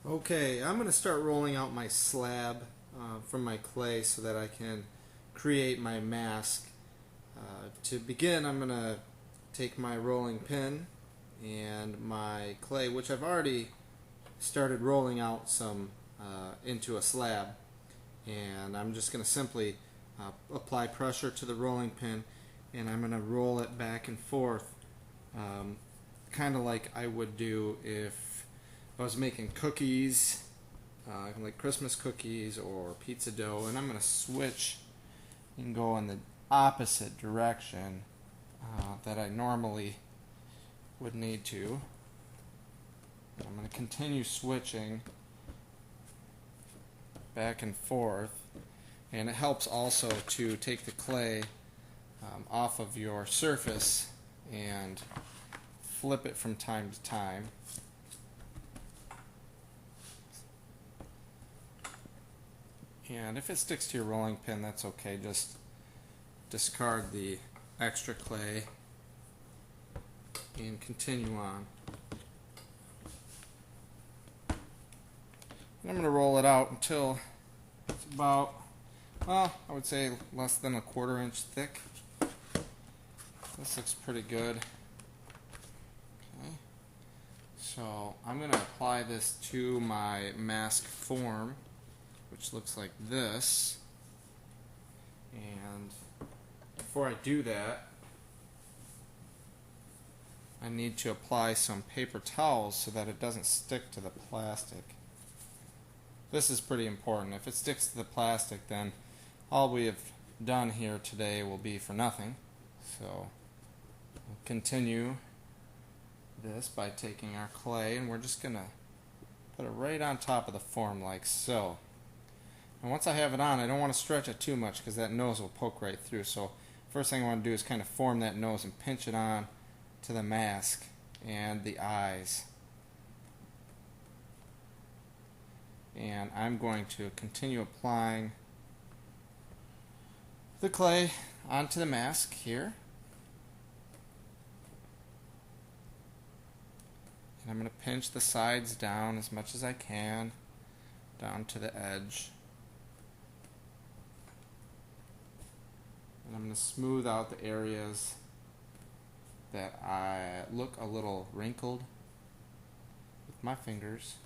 Okay, I'm going to start rolling out my slab from my clay so that I can create my mask. To begin, I'm going to take my rolling pin and my clay, which I've already started rolling out some into a slab, and I'm just going to simply apply pressure to the rolling pin, and I'm going to roll it back and forth, kind of like I would do if I was making cookies, like Christmas cookies or pizza dough, and I'm going to switch and go in the opposite direction that I normally would need to. And I'm going to continue switching back and forth, and it helps also to take the clay off of your surface and flip it from time to time. And if it sticks to your rolling pin, that's okay. Just discard the extra clay and continue on. And I'm going to roll it out until it's about, well, I would say less than a 1/4 inch thick. This looks pretty good. Okay. So I'm going to apply this to my mask form, which looks like this. And before I do that, I need to apply some paper towels so that it doesn't stick to the plastic. This is pretty important. If it sticks to the plastic, then all we have done here today will be for nothing. So we'll continue this by taking our clay, and we're just going to put it right on top of the form like so. And once I have it on, I don't want to stretch it too much because that nose will poke right through. So first thing I want to do is kind of form that nose and pinch it on to the mask and the eyes. And I'm going to continue applying the clay onto the mask here. And I'm going to pinch the sides down as much as I can, down to the edge. And I'm going to smooth out the areas that look a little wrinkled with my fingers.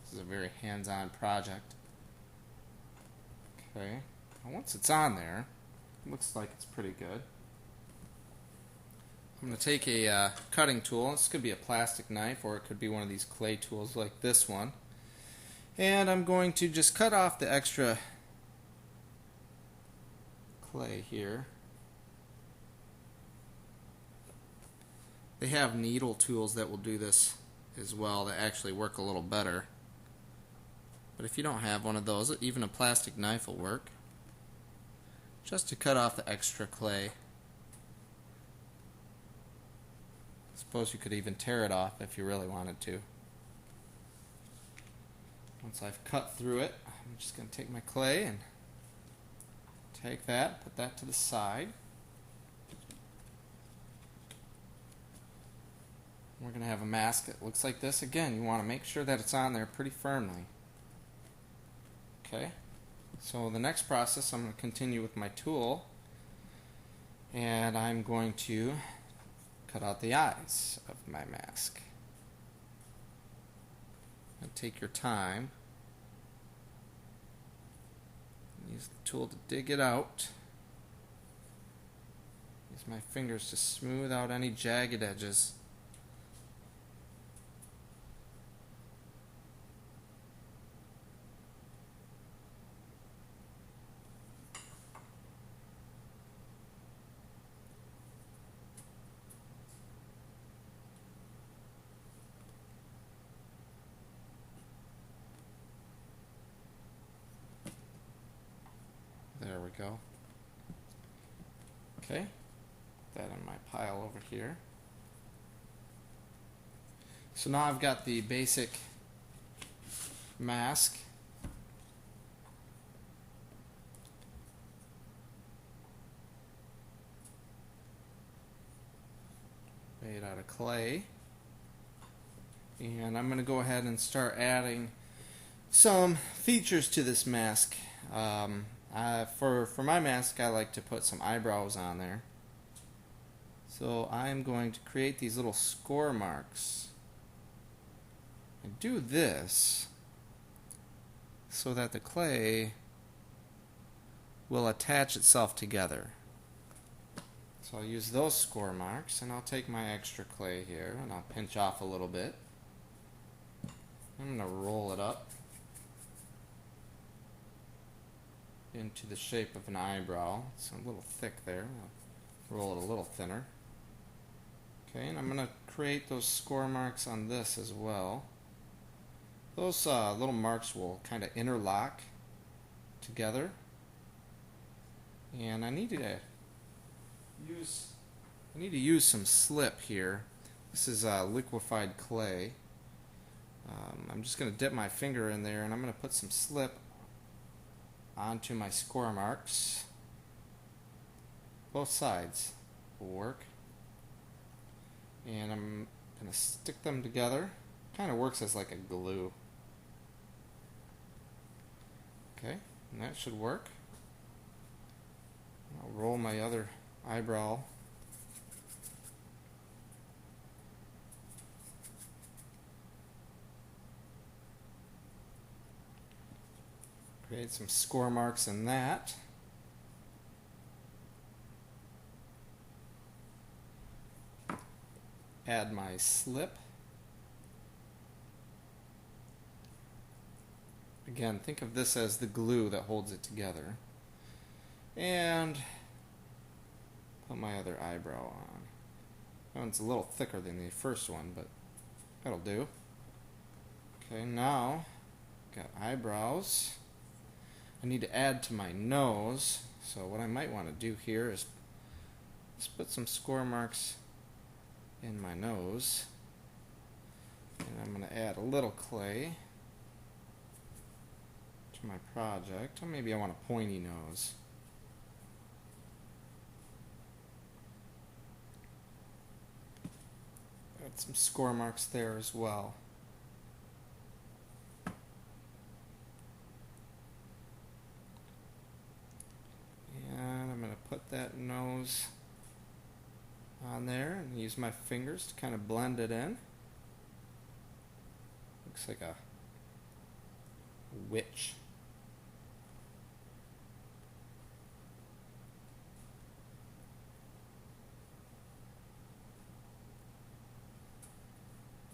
This is a very hands-on project. Okay, and once it's on there, it looks like it's pretty good. I'm going to take a cutting tool. This could be a plastic knife, or it could be one of these clay tools like this one. And I'm going to just cut off the extra clay here. They have needle tools that will do this as well, that actually work a little better. But if you don't have one of those, even a plastic knife will work. Just to cut off the extra clay. I suppose you could even tear it off if you really wanted to. Once I've cut through it, I'm just going to take my clay and take that, put that to the side. We're going to have a mask that looks like this. Again, you want to make sure that it's on there pretty firmly. Okay, so the next process, I'm going to continue with my tool, and I'm going to cut out the eyes of my mask. And take your time. Use the tool to dig it out. Use my fingers to smooth out any jagged edges. There we go. Okay, put that in my pile over here. So now I've got the basic mask. Made out of clay. And I'm going to go ahead and start adding some features to this mask. For my mask, I like to put some eyebrows on there. So I'm going to create these little score marks. I do this so that the clay will attach itself together. So I'll use those score marks, and I'll take my extra clay here and I'll pinch off a little bit. I'm going to roll it up into the shape of an eyebrow. It's a little thick there. I'll roll it a little thinner. Okay, and I'm going to create those score marks on this as well. Those little marks will kind of interlock together. And I need to use some slip here. This is liquefied clay. I'm just going to dip my finger in there and I'm going to put some slip onto my score marks. Both sides will work. And I'm going to stick them together. Kind of works as like a glue. Okay, and that should work. I'll roll my other eyebrow. Create some score marks in that. Add my slip. Again, think of this as the glue that holds it together. And put my other eyebrow on. That one's a little thicker than the first one, but that'll do. Okay, now got eyebrows. I need to add to my nose, so what I might want to do here is just put some score marks in my nose, and I'm going to add a little clay to my project. Or maybe I want a pointy nose. Add some score marks there as well. And I'm going to put that nose on there and use my fingers to kind of blend it in. Looks like a witch.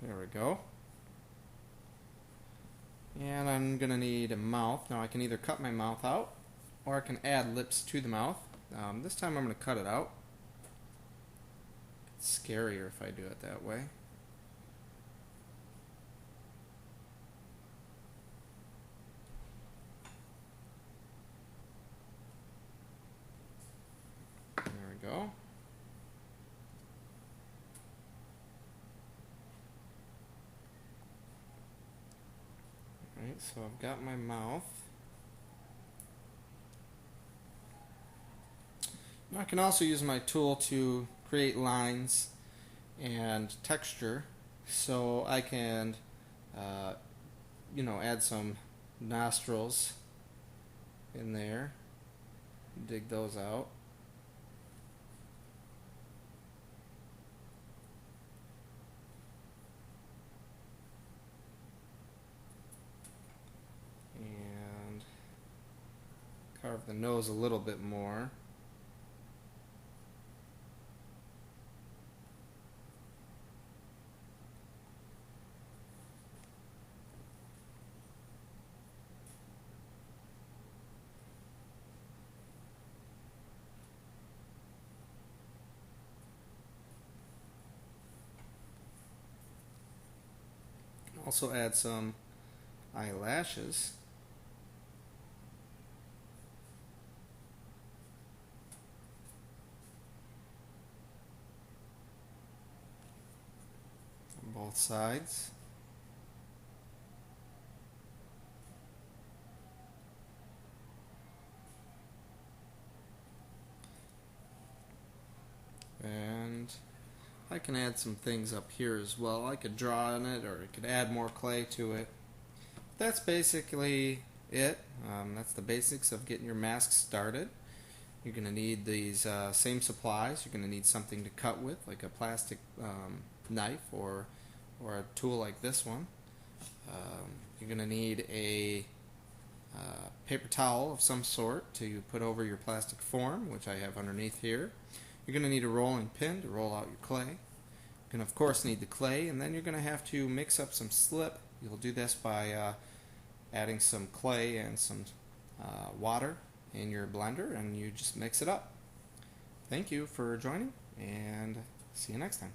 There we go. And I'm going to need a mouth. Now I can either cut my mouth out or I can add lips to the mouth. This time I'm going to cut it out. It's scarier if I do it that way. There we go. Alright, so I've got my mouth. Now I can also use my tool to create lines and texture, so I can add some nostrils in there, dig those out. And carve the nose a little bit more. Also add some eyelashes. On both sides. And I can add some things up here as well. I could draw on it, or I could add more clay to it. That's basically it. That's the basics of getting your mask started. You're going to need these same supplies. You're going to need something to cut with, like a plastic knife or a tool like this one. You're going to need a paper towel of some sort to put over your plastic form, which I have underneath here. You're going to need a rolling pin to roll out your clay. You're going to, of course, need the clay, and then you're going to have to mix up some slip. You'll do this by adding some clay and some water in your blender, and you just mix it up. Thank you for joining, and see you next time.